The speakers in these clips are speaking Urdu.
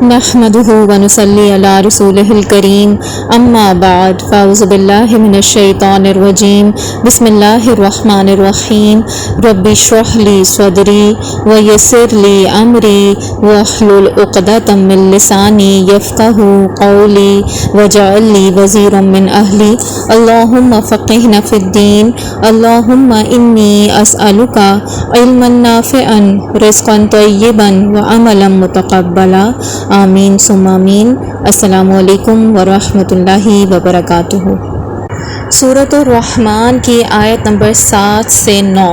نحمده ونصلي على رسوله الكريم اما بعد فاعوذ بالله من الشيطان الرجيم بسم الله الرحمن الرحيم رب اشرح لي صدري ويسر لي امري واحلل عقدة من لساني يفقهوا قولي واجعل لي وزيرا من اهلي اللهم فقهنا في الدين اللهم اني اسالك علما نافعا رزقا طيبا وعملا متقبلا آمین ثم آمین۔ السلام علیکم ورحمۃ اللہ وبرکاتہ۔ سورۃ الرحمن کی آیت نمبر 7 سے 9۔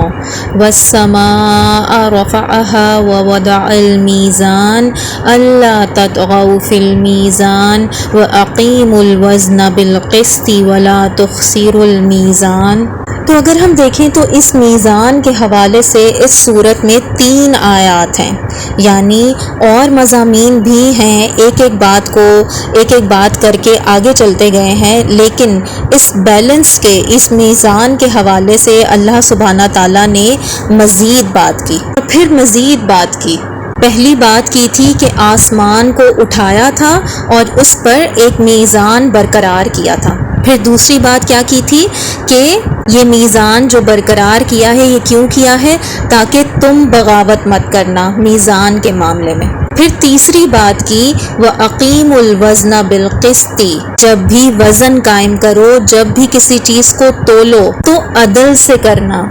والسماء رفعها ووضع الميزان ألا تطغوا في الميزان وأقيموا الوزن بالقسط ولا تخسروا الميزان۔ تو اگر ہم دیکھیں تو اس میزان کے حوالے سے اس صورت میں 3 آیات ہیں، یعنی اور مضامین بھی ہیں، ایک ایک بات کر کے آگے چلتے گئے ہیں، لیکن اس بیلنس کے، اس میزان کے حوالے سے اللہ سبحانہ تعالیٰ نے مزید بات کی اور پھر مزید بات کی۔ پہلی بات کی تھی کہ آسمان کو اٹھایا تھا اور اس پر ایک میزان برقرار کیا تھا۔ پھر دوسری بات کیا کی تھی کہ یہ میزان جو برقرار کیا ہے یہ کیوں کیا ہے؟ تاکہ تم بغاوت مت کرنا میزان کے معاملے میں۔ پھر تیسری بات کی وَأَقِيمُوا الْوَزْنَ بِالْقِسْطِ، جب بھی وزن قائم کرو، جب بھی کسی چیز کو تولو تو عدل سے کرنا،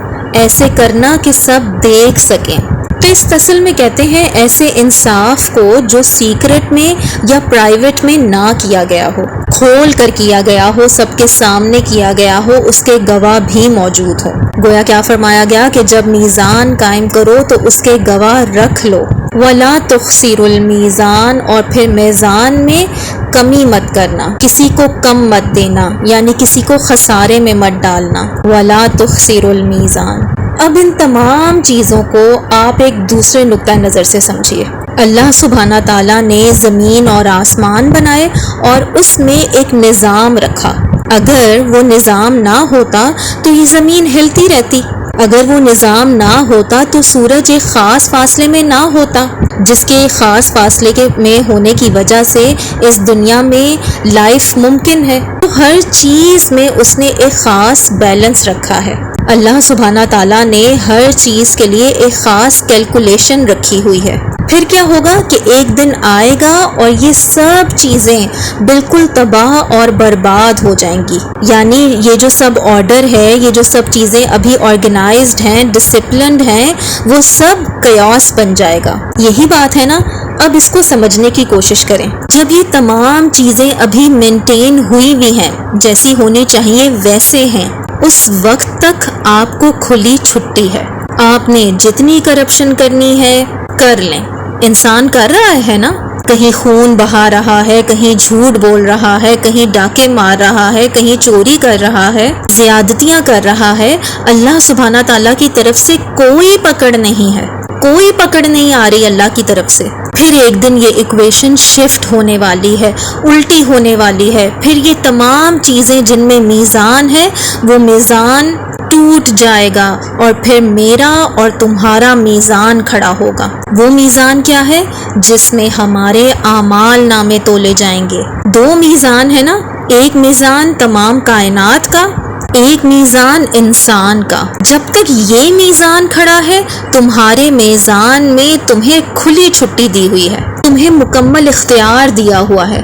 ایسے کرنا کہ سب دیکھ سکیں۔ قسط اصل میں کہتے ہیں ایسے انصاف کو جو سیکرٹ میں یا پرائیویٹ میں نہ کیا گیا ہو، کھول کر کیا گیا ہو، سب کے سامنے کیا گیا ہو، اس کے گواہ بھی موجود ہو۔ گویا کیا فرمایا گیا کہ جب میزان قائم کرو تو اس کے گواہ رکھ لو۔ وَلَا تُخْسِرُوا الْمِيزَانَ، اور پھر میزان میں کمی مت کرنا، کسی کو کم مت دینا، یعنی کسی کو خسارے میں مت ڈالنا۔ وَلَا تُخْسِرُوا الْمِيزَانَ۔ اب ان تمام چیزوں کو آپ ایک دوسرے نقطہ نظر سے سمجھیے۔ اللہ سبحانہ تعالیٰ نے زمین اور آسمان بنائے اور اس میں ایک نظام رکھا۔ اگر وہ نظام نہ ہوتا تو یہ زمین ہلتی رہتی، اگر وہ نظام نہ ہوتا تو سورج ایک خاص فاصلے میں نہ ہوتا، جس کے خاص فاصلے میں ہونے کی وجہ سے اس دنیا میں لائف ممکن ہے۔ تو ہر چیز میں اس نے ایک خاص بیلنس رکھا ہے۔ اللہ سبحانہ تعالیٰ نے ہر چیز کے لیے ایک خاص کیلکولیشن رکھی ہوئی ہے۔ پھر کیا ہوگا کہ ایک دن آئے گا اور یہ سب چیزیں بالکل تباہ اور برباد ہو جائیں گی، یعنی یہ جو سب آرڈر ہے، یہ جو سب چیزیں ابھی آرگنائزڈ ہیں، ڈسپلنڈ ہیں، وہ سب کیوس بن جائے گا۔ یہی بات ہے نا؟ اب اس کو سمجھنے کی کوشش کریں۔ جب یہ تمام چیزیں ابھی مینٹین ہوئی ہوئی ہیں، جیسی ہونی چاہیے ویسے ہیں، اس وقت تک آپ کو کھلی چھٹی ہے۔ آپ نے جتنی کرپشن کرنی ہے کر لیں، انسان کر رہا ہے نا، کہیں خون بہا رہا ہے، کہیں جھوٹ بول رہا ہے، کہیں ڈاکے مار رہا ہے، کہیں چوری کر رہا ہے، زیادتیاں کر رہا ہے۔ اللہ سبحانہ تعالیٰ کی طرف سے کوئی پکڑ نہیں ہے، کوئی پکڑ نہیں آ رہی اللہ کی طرف سے۔ پھر ایک دن یہ ایکویشن شفٹ ہونے والی ہے، الٹی ہونے والی ہے۔ پھر یہ تمام چیزیں جن میں میزان ہے وہ میزان ٹوٹ جائے گا اور پھر میرا اور تمہارا میزان کھڑا ہوگا۔ وہ میزان کیا ہے؟ جس میں ہمارے اعمال نامے تولے جائیں گے۔ 2 میزان ہے نا، ایک میزان تمام کائنات کا، ایک میزان انسان کا۔ جب تک یہ میزان کھڑا ہے تمہارے میزان میں تمہیں کھلی چھٹی دی ہوئی ہے، تمہیں مکمل اختیار دیا ہوا ہے۔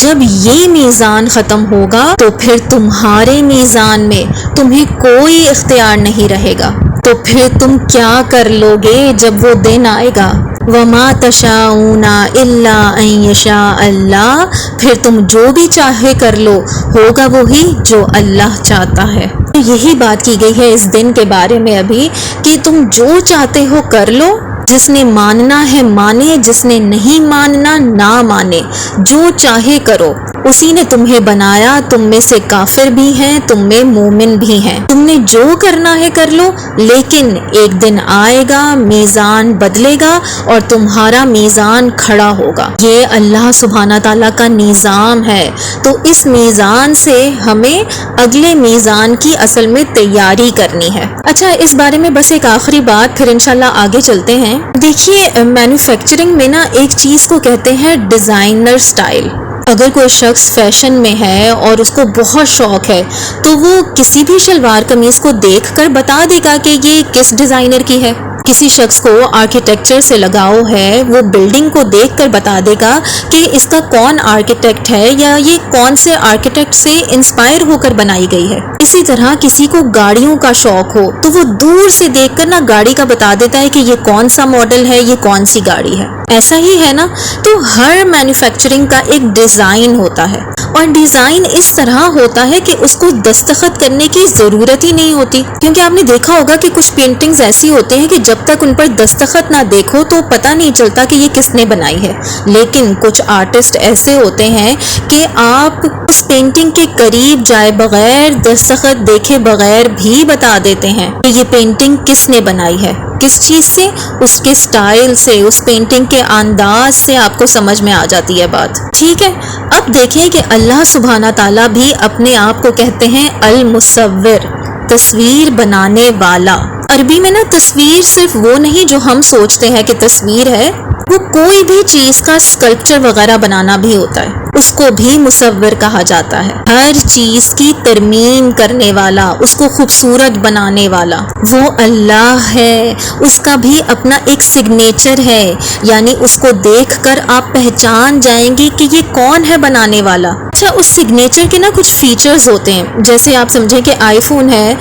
جب یہ میزان ختم ہوگا تو پھر تمہارے میزان میں تمہیں کوئی اختیار نہیں رہے گا۔ تو پھر تم کیا کر لو گے جب وہ دن آئے گا؟ وَمَا تَشَاءُونَ إِلَّا أَن يَشَاءَ اللَّهُ، پھر تم جو بھی چاہے کر لو، ہوگا وہی جو اللہ چاہتا ہے۔ یہی بات کی گئی ہے اس دن کے بارے میں ابھی کہ تم جو چاہتے ہو کر لو، جس نے ماننا ہے مانے، جس نے نہیں ماننا نہ مانے، جو چاہے کرو۔ اسی نے تمہیں بنایا، تم میں سے کافر بھی ہیں، تم میں مومن بھی ہیں، تم نے جو کرنا ہے کر لو، لیکن ایک دن آئے گا، میزان بدلے گا اور تمہارا میزان کھڑا ہوگا۔ یہ اللہ سبحانہ تعالیٰ کا نظام ہے، تو اس میزان سے ہمیں اگلے میزان کی اصل میں تیاری کرنی ہے۔ اچھا، اس بارے میں بس ایک آخری بات، پھر انشاءاللہ آگے چلتے ہیں دیکھیے مینوفیکچرنگ میں نا ایک چیز کو کہتے ہیں ڈیزائنر سٹائل. اگر کوئی شخص فیشن میں ہے اور اس کو بہت شوق ہے تو وہ کسی بھی شلوار قمیض کو دیکھ کر بتا دے گا کہ یہ کس ڈیزائنر کی ہے. کسی شخص کو آرکیٹیکچر سے لگاؤ ہے، وہ بلڈنگ کو دیکھ کر بتا دے گا کہ اس کا کون آرکیٹیکٹ ہے یا یہ کون سے آرکیٹیکٹ سے انسپائر ہو کر بنائی گئی ہے. اسی طرح کسی کو گاڑیوں کا شوق ہو تو وہ دور سے دیکھ کر نا گاڑی کا بتا دیتا ہے کہ یہ کون سا ماڈل ہے، یہ کون سی گاڑی ہے. ایسا ہی ہے نا. تو ہر مینوفیکچرنگ کا ایک ڈیزائن ہوتا ہے، اور ڈیزائن اس طرح ہوتا ہے کہ اس کو دستخط کرنے کی ضرورت ہی نہیں ہوتی. کیونکہ آپ نے دیکھا ہوگا کہ کچھ پینٹنگز ایسی ہوتے ہیں کہ جب تک ان پر دستخط نہ دیکھو تو پتہ نہیں چلتا کہ یہ کس نے بنائی ہے. لیکن کچھ آرٹسٹ ایسے ہوتے ہیں کہ آپ اس پینٹنگ کے قریب جائے بغیر دستخط دیکھے بغیر بھی بتا دیتے ہیں کہ یہ پینٹنگ کس نے بنائی ہے. کس چیز سے؟ اس کے سٹائل سے، اس پینٹنگ کے انداز سے آپ کو سمجھ میں آ جاتی ہے بات. ٹھیک ہے. اب دیکھیں کہ اللہ سبحانہ تعالیٰ بھی اپنے آپ کو کہتے ہیں المصور، تصویر بنانے والا. عربی میں نا تصویر صرف وہ نہیں جو ہم سوچتے ہیں کہ تصویر ہے، وہ کوئی بھی چیز کا اسکلپچر وغیرہ بنانا بھی ہوتا ہے، اس کو بھی مصور کہا جاتا ہے. ہر چیز کی ترمیم کرنے والا، اس کو خوبصورت بنانے والا وہ اللہ ہے. اس کا بھی اپنا ایک سگنیچر ہے، یعنی اس کو دیکھ کر آپ پہچان جائیں گے کہ یہ کون ہے بنانے والا. اچھا، اس سگنیچر کے نا کچھ فیچرز ہوتے ہیں. جیسے آپ سمجھیں کہ آئی فون ہے،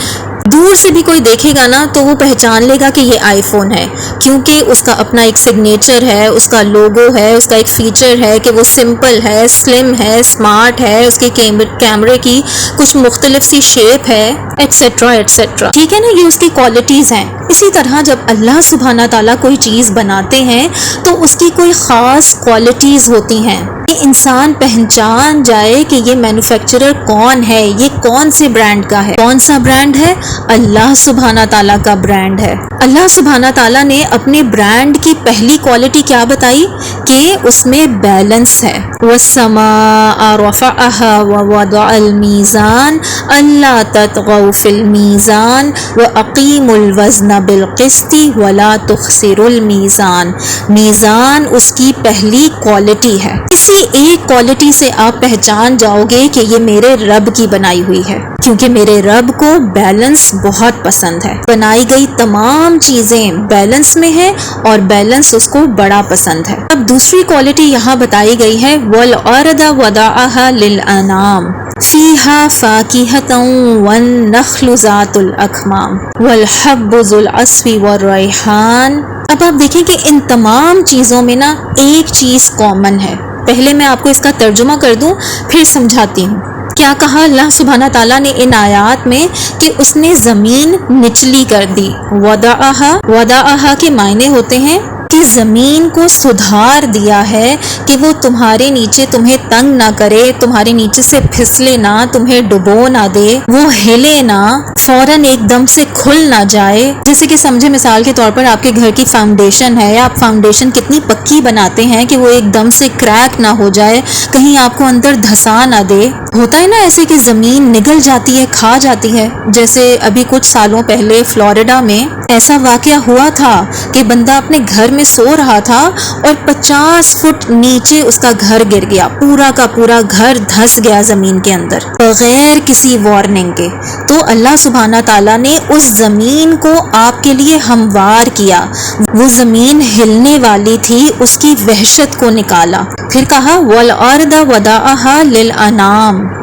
دور سے بھی کوئی دیکھے گا نا تو وہ پہچان لے گا کہ یہ آئی فون ہے، کیونکہ اس کا اپنا ایک سگنیچر ہے، اس کا لوگو ہے، اس کا ایک فیچر ہے کہ وہ سمپل ہے، سلم ہے، اسمارٹ ہے، اس کے کیمرے کی کچھ مختلف سی شیپ ہے، ایٹسٹرا ایٹسٹرا. ٹھیک ہے نا، یہ اس کی کوالٹیز ہیں. اسی طرح جب اللہ سبحانہ تعالیٰ کوئی چیز بناتے ہیں تو اس کی کوئی خاص کوالٹیز ہوتی ہیں کہ انسان پہچان جائے کہ یہ مینوفیکچرر کون ہے، یہ کون سے برانڈ کا ہے. کون سا برانڈ ہے؟ اللہ سبحانہ تعالیٰ کا برانڈ ہے. اللہ سبحانہ تعالیٰ نے اپنے برانڈ کی پہلی کوالٹی کیا بتائی؟ کہ اس میں بیلنس ہے. وَالسَّمَاءَ رَفَعَهَا وَوَضَعَ الْمِيزَانَ أَلَّا تَطْغَوْا فِي الْمِيزَانِ وَأَقِيمُوا الْوَزْنَ بِالْقِسْطِ وَلَا تُخْسِرُوا الْمِيزَانَ. میزان اس کی پہلی کوالٹی ہے. اسی ایک کوالٹی سے آپ پہچان جاؤ گے کہ یہ میرے رب کی بنائی ہوئی ہے، کیونکہ میرے رب کو بیلنس بہت پسند ہے. بنائی گئی تمام چیزیں بیلنس میں ہیں اور بیلنس اس کو بڑا پسند ہے. اب دوسری کوالٹی یہاں بتائی گئی ہے وَالْأَرْضَ وَضَعَهَا لِلْأَنَامِ فِيهَا فَاكِهَةٌ وَالنَّخْلُ ذَاتُ الْأَكْمَامِ وَالْحَبُّ ذُو الْعَصْفِ وَالرَّيْحَانِ. اب آپ دیکھیں کہ ان تمام چیزوں میں نا ایک چیز کامن ہے. پہلے میں آپ کو اس کا ترجمہ کر دوں پھر سمجھاتی ہوں. کیا کہا اللہ سبحانہ تعالیٰ نے ان آیات میں کہ اس نے زمین نچلی کر دی. وَدَعَهَا کے معنی ہوتے ہیں کہ زمین کو سدھار دیا ہے کہ وہ تمہارے نیچے تمہیں تنگ نہ کرے، تمہارے نیچے سے پھسلے نہ، تمہیں ڈبو نہ دے، وہ ہلے نہ، فوراً ایک دم سے کھل نہ جائے. جیسے کہ سمجھے مثال کے طور پر آپ کے گھر کی فاؤنڈیشن ہے، آپ فاؤنڈیشن کتنی پکی بناتے ہیں کہ وہ ایک دم سے کریک نہ ہو جائے، کہیں آپ کو اندر دھسا نہ دے. ہوتا ہے نا ایسے کہ زمین نگل جاتی ہے، کھا جاتی ہے. جیسے ابھی کچھ سالوں پہلے فلوریڈا میں ایسا واقعہ ہوا تھا کہ بندہ اپنے گھر میں سو رہا تھا اور 50 فٹ نیچے اس کا گھر گر گیا، پورا کا پورا گھر دھس گیا زمین کے اندر بغیر کسی وارننگ کے. تو اللہ سبحانہ تعالیٰ نے اس زمین کو آپ کے لیے ہموار کیا. وہ زمین ہلنے والی تھی، اس کی وحشت کو نکالا. پھر کہا وَالْأَرْضَ وَضَعَهَا لِلْأَنَامِ.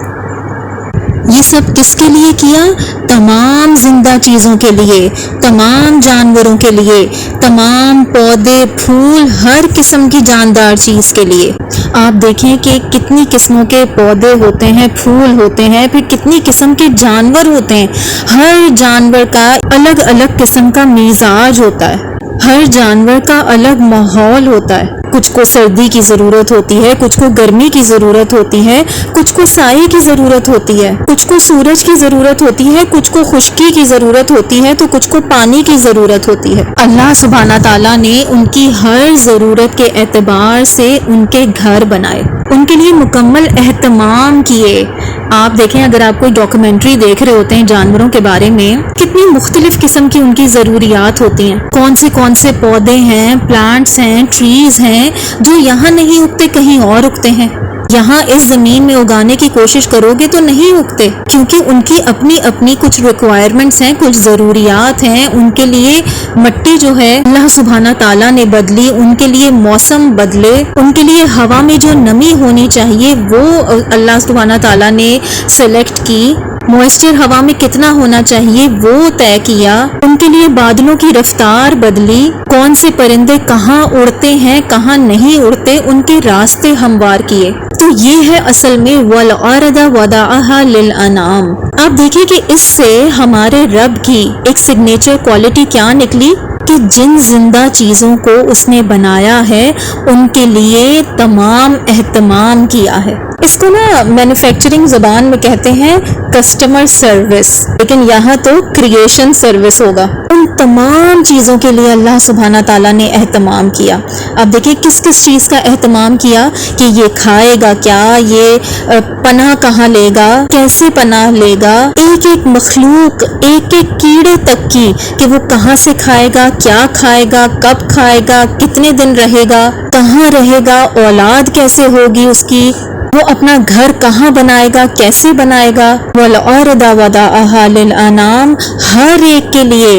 یہ سب کس کے لیے کیا؟ تمام زندہ چیزوں کے لیے، تمام جانوروں کے لیے، تمام پودے پھول، ہر قسم کی جاندار چیز کے لیے. آپ دیکھیں کہ کتنی قسموں کے پودے ہوتے ہیں، پھول ہوتے ہیں، پھر کتنی قسم کے جانور ہوتے ہیں. ہر جانور کا الگ الگ قسم کا مزاج ہوتا ہے، ہر جانور کا الگ ماحول ہوتا ہے. کچھ کو سردی کی ضرورت ہوتی ہے، کچھ کو گرمی کی ضرورت ہوتی ہے، کچھ کو سائے کی ضرورت ہوتی ہے، کچھ کو سورج کی ضرورت ہوتی ہے، کچھ کو خشکی کی ضرورت ہوتی ہے، تو کچھ کو پانی کی ضرورت ہوتی ہے. اللہ سبحانہ تعالیٰ نے ان کی ہر ضرورت کے اعتبار سے ان کے گھر بنائے، ان کے لیے مکمل اہتمام کیے. آپ دیکھیں اگر آپ کوئی ڈاکومنٹری دیکھ رہے ہوتے ہیں جانوروں کے بارے میں، کتنی مختلف قسم کی ان کی ضروریات ہوتی ہیں، کون سے پودے ہیں، پلانٹس ہیں، ٹریز ہیں جو یہاں نہیں اگتے کہیں اور اگتے ہیں، یہاں اس زمین میں اگانے کی کوشش کرو گے تو نہیں اگتے، کیونکہ ان کی اپنی اپنی کچھ ریکوائرمنٹس ہیں، کچھ ضروریات ہیں، ان کے لیے مٹی جو ہے اللہ سبحانہ تعالیٰ نے بدلی، ان کے لیے موسم بدلے، ان کے لیے ہوا میں جو نمی ہونی چاہیے وہ اللہ سبحانہ تعالیٰ نے سلیکٹ کی، موئسچر ہوا میں کتنا ہونا چاہیے وہ طے کیا، ان کے لیے بادلوں کی رفتار بدلی، کون سے پرندے کہاں اڑتے ہیں کہاں نہیں اڑتے، ان کے راستے ہموار کیے۔ تو یہ ہے اصل میں وَالْأَرْضَ وَضَعَهَا لِلْأَنَامِ۔ آپ دیکھیں کہ اس سے ہمارے رب کی ایک سگنیچر کوالٹی کیا نکلی کہ جن زندہ چیزوں کو اس نے بنایا ہے ان کے لیے تمام اہتمام کیا ہے۔ اس کو نا مینوفیکچرنگ زبان میں کہتے ہیں کسٹمر سروس، لیکن یہاں تو کریشن سروس ہوگا۔ ان تمام چیزوں کے لیے اللہ سبحانہ تعالیٰ نے اہتمام کیا۔ اب دیکھیں کس کس چیز کا اہتمام کیا کہ یہ کھائے گا کیا، یہ پناہ کہاں لے گا، کیسے پناہ لے گا، ایک ایک مخلوق، ایک ایک کیڑے تک کی کہ وہ کہاں سے کھائے گا، کیا کھائے گا، کب کھائے گا، کتنے دن رہے گا، کہاں رہے گا، اولاد کیسے ہوگی اس کی، وہ اپنا گھر کہاں بنائے گا، کیسے بنائے گا۔ وَالْأَرْضَ وَضَعَهَا لِلْأَنَامِ، ہر ایک کے لیے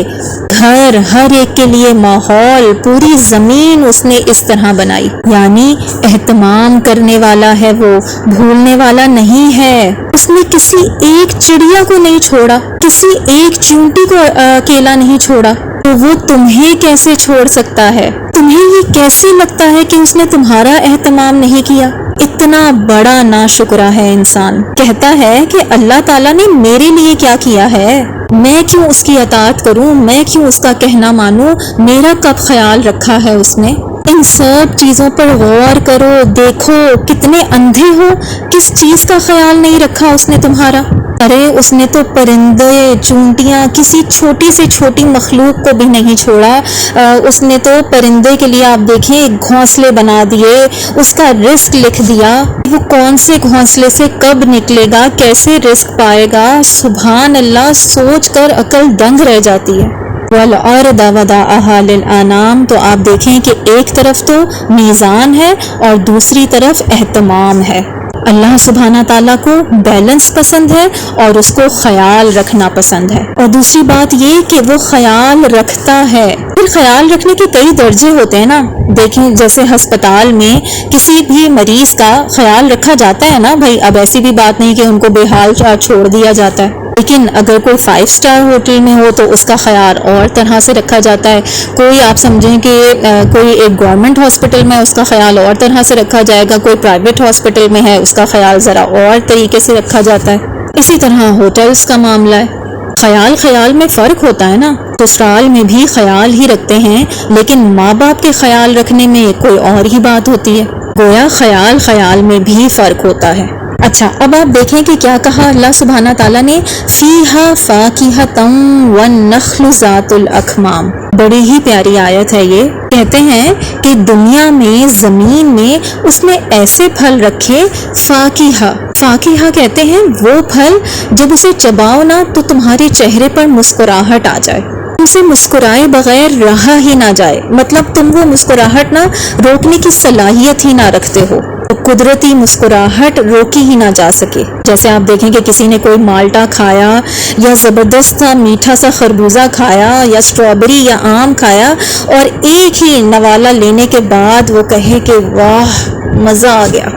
گھر، ہر ایک کے لیے ماحول، پوری زمین اس نے اس طرح بنائی، یعنی اہتمام کرنے والا ہے، وہ بھولنے والا نہیں ہے۔ اس نے کسی ایک چڑیا کو نہیں چھوڑا، کسی ایک چونٹی کو اکیلا نہیں چھوڑا، تو وہ تمہیں کیسے چھوڑ سکتا ہے؟ تمہیں یہ کیسے لگتا ہے کہ اس نے تمہارا اہتمام نہیں کیا؟ اتنا بڑا ناشکرا ہے انسان، کہتا ہے کہ اللہ تعالیٰ نے میرے لیے کیا کیا ہے، میں کیوں اس کی اطاعت کروں، میں کیوں اس کا کہنا مانوں، میرا کب خیال رکھا ہے اس نے؟ ان سب چیزوں پر غور کرو، دیکھو کتنے اندھے ہو، کس چیز کا خیال نہیں رکھا اس نے تمہارا؟ ارے اس نے تو پرندے، چونٹیاں، کسی چھوٹی سے چھوٹی مخلوق کو بھی نہیں چھوڑا۔ اس نے تو پرندے کے لیے آپ دیکھیں گھونسلے بنا دیے، اس کا رزق لکھ دیا، وہ کون سے گھونسلے سے کب نکلے گا، کیسے رزق پائے گا، سبحان اللہ، سوچ کر عقل دنگ رہ جاتی ہے۔ وَالْأَرْضَ وَضَعَهَا لِلْأَنَامِ، تو آپ دیکھیں کہ ایک طرف تو میزان ہے اور دوسری طرف اہتمام ہے۔ اللہ سبحانہ تعالیٰ کو بیلنس پسند ہے اور اس کو خیال رکھنا پسند ہے، اور دوسری بات یہ کہ وہ خیال رکھتا ہے۔ پھر خیال رکھنے کے کئی درجے ہوتے ہیں نا، دیکھیں جیسے ہسپتال میں کسی بھی مریض کا خیال رکھا جاتا ہے نا بھائی، اب ایسی بھی بات نہیں کہ ان کو بے حال چھوڑ دیا جاتا ہے، لیکن اگر کوئی 5 اسٹار ہوٹل میں ہو تو اس کا خیال اور طرح سے رکھا جاتا ہے، کوئی آپ سمجھیں کہ کوئی ایک گورنمنٹ ہاسپٹل میں اس کا خیال اور طرح سے رکھا جائے گا، کوئی پرائیویٹ ہاسپٹل میں ہے اس کا خیال ذرا اور طریقے سے رکھا جاتا ہے۔ اسی طرح ہوٹلز کا معاملہ ہے، خیال میں فرق ہوتا ہے نا، سسرال میں بھی خیال ہی رکھتے ہیں لیکن ماں باپ کے خیال رکھنے میں کوئی اور ہی بات ہوتی ہے، گویا خیال میں بھی فرق ہوتا ہے۔ اچھا اب آپ دیکھیں کہ کیا کہا اللہ سبحانہ تعالیٰ نے، فیہا فاکہۃ والنخل ذات الاکمام، بڑی ہی پیاری آیت ہے یہ۔ کہتے ہیں کہ دنیا میں، زمین میں اس نے ایسے پھل رکھے، فاکہہ کہتے ہیں وہ پھل جب اسے چباؤ نا تو تمہارے چہرے پر مسکراہٹ آ جائے، تم سے مسکرائے بغیر رہا ہی نہ جائے، مطلب تم وہ مسکراہٹ نہ روکنے کی صلاحیت ہی نہ رکھتے ہو، قدرتی مسکراہٹ روکی ہی نہ جا سکے۔ جیسے آپ دیکھیں کہ کسی نے کوئی مالٹا کھایا یا زبردست سا میٹھا سا خربوزہ کھایا یا اسٹرابری یا آم کھایا، اور ایک ہی نوالا لینے کے بعد وہ کہے کہ واہ مزہ آ گیا۔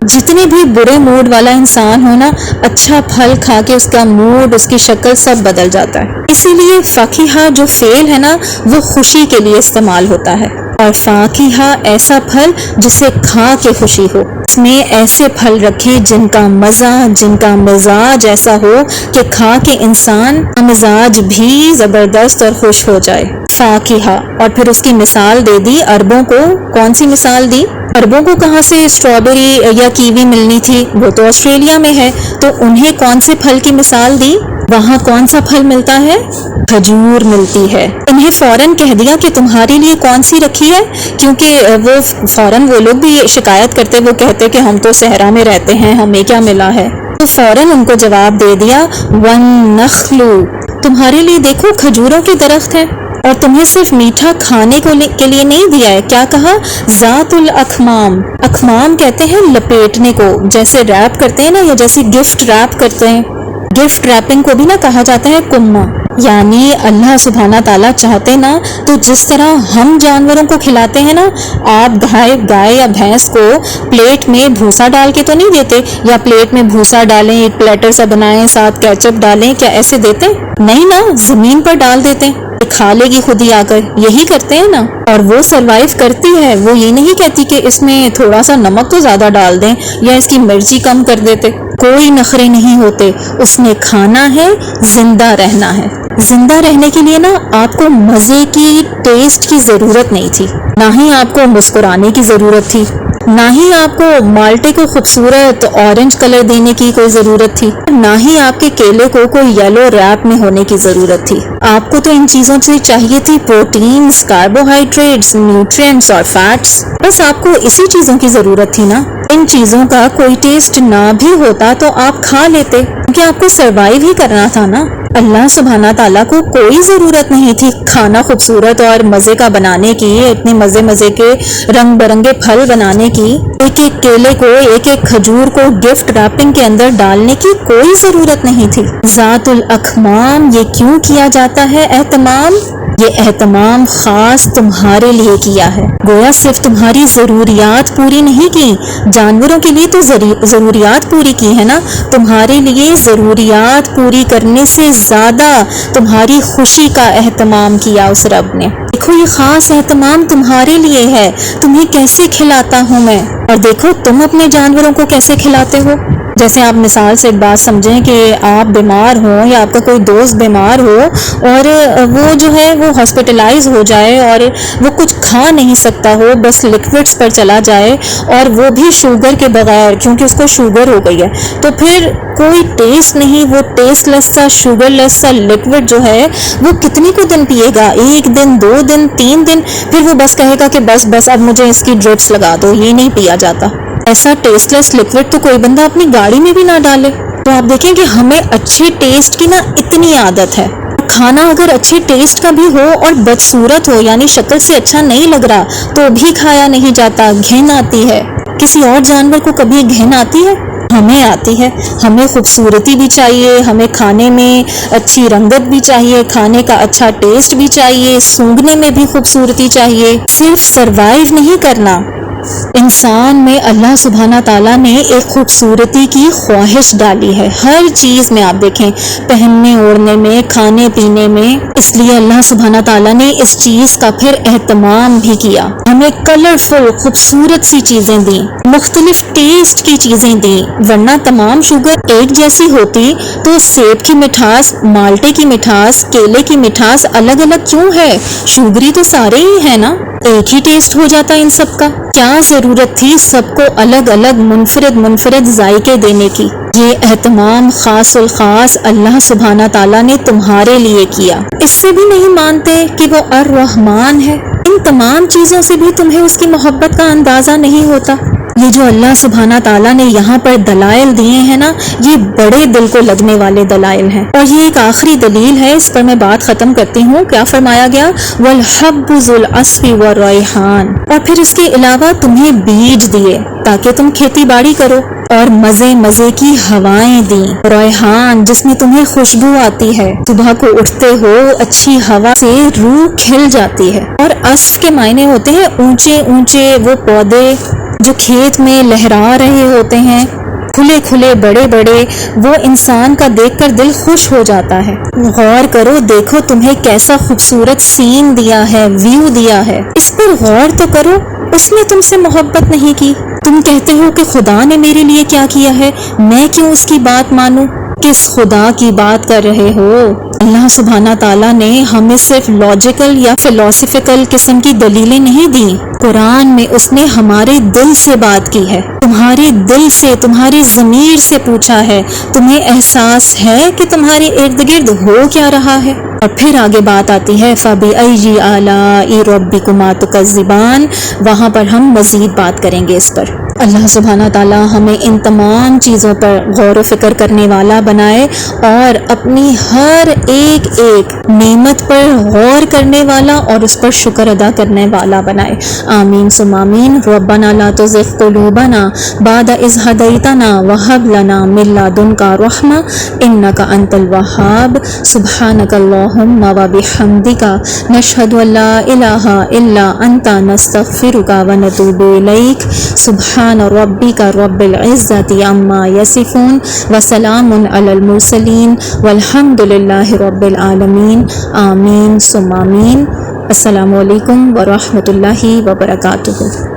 جتنے بھی برے موڈ والا انسان ہو نا، اچھا پھل کھا کے اس کا موڈ، اس کی شکل سب بدل جاتا ہے۔ اسی لیے فاکہہ جو فعل ہے نا وہ خوشی کے لیے استعمال ہوتا ہے، اور فاکہہ ایسا پھل جسے کھا کے خوشی ہو۔ اس میں ایسے پھل رکھے جن کا مزہ، جن کا مزاج ایسا ہو کہ کھا کے انسان مزاج بھی زبردست اور خوش ہو جائے۔ فاکہہ، اور پھر اس کی مثال دے دی عربوں کو۔ کون سی مثال دی؟ عربوں کو کہاں سے اسٹرابیری یا کیوی ملنی تھی؟ وہ تو آسٹریلیا میں ہے، تو انہیں کون سے پھل کی مثال دی؟ وہاں کون سا پھل ملتا ہے؟ کھجور ملتی ہے۔ انہیں فوراً کہہ دیا کہ تمہارے لیے کون سی رکھی ہے، کیونکہ وہ فوراً وہ لوگ بھی شکایت کرتے، وہ کہتے کہ ہم تو صحرا میں رہتے ہیں، ہمیں کیا ملا ہے۔ تو فوراً ان کو جواب دے دیا وَالنَّخْلُ، تمہارے لیے دیکھو کھجوروں کے درخت ہیں، اور تمہیں صرف میٹھا کھانے کے لیے نہیں دیا ہے، کیا کہا؟ ذات الاکمام، اکمام کہتے ہیں لپیٹنے کو، جیسے ریپ کرتے ہیں نا، یا جیسے گفٹ ریپ کرتے ہیں، گفٹ ریپنگ کو بھی نا کہا جاتا ہے کما، یعنی اللہ سبحانہ تعالیٰ چاہتے نا تو جس طرح ہم جانوروں کو کھلاتے ہیں نا، آپ گائے یا بھینس کو پلیٹ میں بھوسا ڈال کے تو نہیں دیتے، یا پلیٹ میں بھوسا ڈالیں، ایک پلیٹر سا بنائیں، ساتھ کیچپ ڈالیں، کیا ایسے دیتے؟ نہیں نا، زمین پر ڈال دیتے، کھا لے گی خود ہی آ کر، یہی کرتے ہیں نا، اور وہ سروائیو کرتی ہے، وہ یہ نہیں کہتی کہ اس میں تھوڑا سا نمک تو زیادہ ڈال دیں یا اس کی مرچی کم کر دیتے، کوئی نخرے نہیں ہوتے، اس نے کھانا ہے، زندہ رہنا ہے۔ زندہ رہنے کے لیے نا آپ کو مزے کی، ٹیسٹ کی ضرورت نہیں تھی، نہ ہی آپ کو مسکرانے کی ضرورت تھی، نہ ہی آپ کو مالٹے کو خوبصورت اورنج کلر دینے کی کوئی ضرورت تھی، نہ ہی آپ کے کیلے کو کوئی یلو ریپ میں ہونے کی ضرورت تھی۔ آپ کو تو ان چیزوں سے چاہیے تھی پروٹینز، کاربوہائیڈریٹس، نیوٹرینٹس اور فیٹس، بس آپ کو اسی چیزوں کی ضرورت تھی نا۔ ان چیزوں کا کوئی ٹیسٹ نہ بھی ہوتا تو آپ کھا لیتے، کیونکہ آپ کو سروائیو ہی کرنا تھا نا۔ اللہ سبحانہ تعالیٰ کو کوئی ضرورت نہیں تھی کھانا خوبصورت اور مزے کا بنانے کی، اتنے مزے کے رنگ برنگے پھل بنانے کی، ایک ایک کیلے کو، ایک ایک کھجور کو گفٹ ریپنگ کے اندر ڈالنے کی کوئی ضرورت نہیں تھی۔ ذات الاکمام، یہ کیوں کیا جاتا ہے اہتمام؟ یہ اہتمام خاص تمہارے لیے کیا ہے، گویا صرف تمہاری ضروریات پوری نہیں کی، جانوروں کے لیے تو ضروریات پوری کی ہے نا، تمہارے لیے ضروریات پوری کرنے سے زیادہ تمہاری خوشی کا اہتمام کیا اس رب نے۔ دیکھو یہ خاص اہتمام تمہارے لیے ہے، تمہیں کیسے کھلاتا ہوں میں، اور دیکھو تم اپنے جانوروں کو کیسے کھلاتے ہو۔ جیسے آپ مثال سے ایک بات سمجھیں کہ آپ بیمار ہوں یا آپ کا کوئی دوست بیمار ہو اور وہ جو ہے وہ ہاسپٹلائز ہو جائے اور وہ کچھ کھا نہیں سکتا ہو، بس لکوڈس پر چلا جائے، اور وہ بھی شوگر کے بغیر، کیونکہ اس کو شوگر ہو گئی ہے، تو پھر کوئی ٹیسٹ نہیں، وہ ٹیسٹ لیس سا، شوگر لیس سا لکوڈ جو ہے وہ کتنی کو دن پیے گا؟ 1 دن، 2 دن، 3 دن، پھر وہ بس کہے گا کہ بس اب مجھے اس کی ڈرپس لگا دو، یہ نہیں پیا جاتا۔ ایسا ٹیسٹ لیس لکوڈ تو کوئی بندہ اپنی گاڑی میں بھی نہ ڈالے۔ تو آپ دیکھیں کہ ہمیں اچھے ٹیسٹ کی نا اتنی عادت ہے، کھانا اگر اچھے ٹیسٹ کا بھی ہو اور بدصورت ہو، یعنی شکل سے اچھا نہیں لگ رہا، تو بھی کھایا نہیں جاتا، گھن آتی ہے۔ کسی اور جانور کو کبھی گھن آتی ہے؟ ہمیں آتی ہے۔ ہمیں خوبصورتی بھی چاہیے، ہمیں کھانے میں اچھی رنگت بھی چاہیے، کھانے کا اچھا ٹیسٹ بھی چاہیے، سونگھنے میں بھی خوبصورتی چاہیے، صرف سروائیو نہیں کرنا۔ انسان میں اللہ سبحانہ تعالیٰ نے ایک خوبصورتی کی خواہش ڈالی ہے، ہر چیز میں آپ دیکھیں، پہننے اوڑھنے میں، کھانے پینے میں، اس لیے اللہ سبحانہ تعالیٰ نے اس چیز کا پھر اہتمام بھی کیا، ہمیں کلرفل خوبصورت سی چیزیں دیں، مختلف ٹیسٹ کی چیزیں دیں، ورنہ تمام شوگر ایک جیسی ہوتی تو سیب کی مٹھاس، مالٹے کی مٹھاس، کیلے کی مٹھاس الگ الگ کیوں ہے؟ شوگری تو سارے ہی ہے نا، ایک ہی ٹیسٹ ہو جاتا ان سب کا۔ کیا ضرورت تھی سب کو الگ الگ منفرد ذائقے دینے کی؟ یہ اہتمام خاص الخاص اللہ سبحانہ تعالیٰ نے تمہارے لیے کیا۔ اس سے بھی نہیں مانتے کہ وہ الرحمن ہے؟ ان تمام چیزوں سے بھی تمہیں اس کی محبت کا اندازہ نہیں ہوتا؟ یہ جو اللہ سبحانہ تعالیٰ نے یہاں پر دلائل دیے ہیں نا، یہ بڑے دل کو لگنے والے دلائل ہیں۔ اور یہ ایک آخری دلیل ہے، اس پر میں بات ختم کرتی ہوں۔ کیا فرمایا گیا؟ وَالْحَبُّ ذُو الْعَصْفِ وَالرَّيْحَانُ، اور پھر اس کے علاوہ تمہیں بیج دیے تاکہ تم کھیتی باڑی کرو، اور مزے کی ہوائیں دیں، ریحان جس میں تمہیں خوشبو آتی ہے، صبح کو اٹھتے ہو اچھی ہوا سے روح کھل جاتی ہے۔ اور عصف کے معنی ہوتے ہیں اونچے وہ پودے جو کھیت میں لہرا رہے ہوتے ہیں، کھلے بڑے، وہ انسان کا دیکھ کر دل خوش ہو جاتا ہے۔ غور کرو، دیکھو تمہیں کیسا خوبصورت سین دیا ہے، ویو دیا ہے، اس پر غور تو کرو۔ اس نے تم سے محبت نہیں کی؟ تم کہتے ہو کہ خدا نے میرے لیے کیا کیا ہے، میں کیوں اس کی بات مانوں؟ کس خدا کی بات کر رہے ہو؟ اللہ سبحانہ تعالیٰ نے ہمیں صرف لاجیکل یا فلسفیکل قسم کی دلیلیں نہیں دیں، قرآن میں اس نے ہمارے دل سے بات کی ہے، تمہارے دل سے، تمہاری ضمیر سے پوچھا ہے، تمہیں احساس ہے کہ تمہارے ارد گرد ہو کیا رہا ہے؟ اور پھر آگے بات آتی ہے فَبِأَيِّ آلَاءِ رَبِّكُمَا تُكَذِّبَانِ، وہاں پر ہم مزید بات کریں گے اس پر۔ اللہ سبحانہ تعالیٰ ہمیں ان تمام چیزوں پر غور و فکر کرنے والا بنائے اور اپنی ہر ایک نعمت پر غور کرنے والا اور اس پر شکر ادا کرنے والا بنائے. آمین ثم آمین. ربنا لا تزغ قلوبنا بعد اذ هديتنا وهب لنا من لدنك رحمة انك انت الوهاب. سبحانك اللهم وبحمدك نشهد ان لا اله الا انت نستغفرك ونتوب اليك. سبحان ربک رب العزت عما یصفون وسلام علی المرسلین والحمد للہ رب العالمین. آمین ثم آمین. السلام علیکم ورحمۃ اللہ وبرکاتہ.